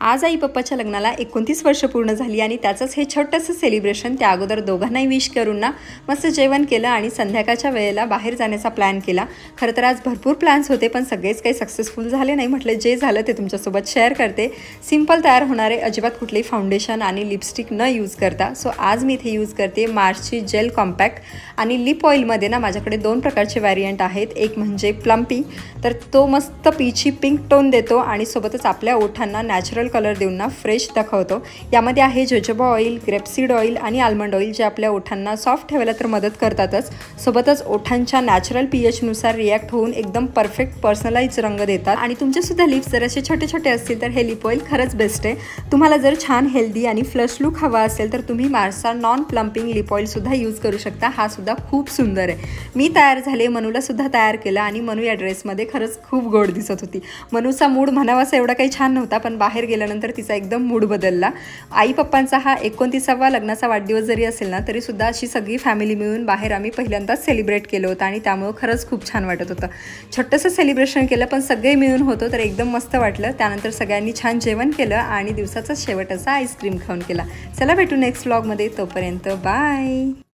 आज आई पप्पाच्या लग्नाला 29 वर्ष पूर्ण झाली आणि त्याचंच हे छोटंसं सेलिब्रेशन त्या अगोदर दोघांनाही विश करून ना मस्त जेवण केलं आणि संध्याकाळच्या वेळेला बाहेर जाण्याचा प्लॅन केला। खरं तर आज भरपूर प्लॅन्स होते पण सगळेच काही सक्सेसफुल झाले नाही। म्हटलं जे झालं ते तुमच्यासोबत शेअर करते। सिंपल तयार होणारे, अजिबात कुठलेही फाउंडेशन आणि लिपस्टिक न यूज करता। सो आज मी इथे यूज करते मार्सची जेल कॉम्पॅक्ट आणि लिप ऑइलमध्ये ना माझ्याकडे दोन प्रकारचे व्हेरिएंट आहेत। एक म्हणजे प्लम्पी, तर तो मस्त पीची पिंक टोन देतो आणि सोबतच आपल्या ओठांना नॅचरल कलर देऊन ना फ्रेश दाखवतो। यामध्ये आहे जोजोबा ऑइल, ग्रेपसीड ऑइल आणि आल्मंड ऑइल, जे आपल्या ओठांना सॉफ्ट ठेवायला तर मदत करतातच, सोबतच ओठांच्या नॅचरल पीएच नुसार रिॲक्ट होऊन एकदम परफेक्ट पर्सनलाइज रंग देतात। आणि तुमचे सुद्धा लिप्स जर असे छोटे छोटे असतील तर हे लिप ऑइल खरंच बेस्ट आहे। तुम्हाला जर छान हेल्दी आणि फ्लश लुक हवा असेल तर तुम्ही मार्सचा नॉन प्लम्पिंग लिप ऑइल सुद्धा यूज करू शकता। हा सुद्धा खूप सुंदर आहे। मी तयार झाले, मनूला सुद्धा तयार केलं आणि मनू या ड्रेसमध्ये खरंच खूप गोड दिसत होती। मनूचा मूड म्हणावासा एवढा काही छान नव्हता, पण बाहेर गेल्यानंतर तिचा एकदम मूड बदलला। आई पप्पांचा हा 29वा लग्नाचा वाढदिवस जरी असेल ना तरी सुद्धा अशी सगळी फॅमिली मिळून बाहेर आम्ही पहिल्यांदाच सेलिब्रेट केलं होतं आणि त्यामुळे खरंच खूप छान वाटत होतं। छोटंसं सेलिब्रेशन केलं पण सगळे मिळून होतो तर एकदम मस्त वाटलं। त्यानंतर सगळ्यांनी छान जेवण केलं आणि दिवसाचा शेवट असा आईस्क्रीम खाऊन केला। चला भेटू नेक्स्ट व्लॉगमध्ये, तोपर्यंत बाय।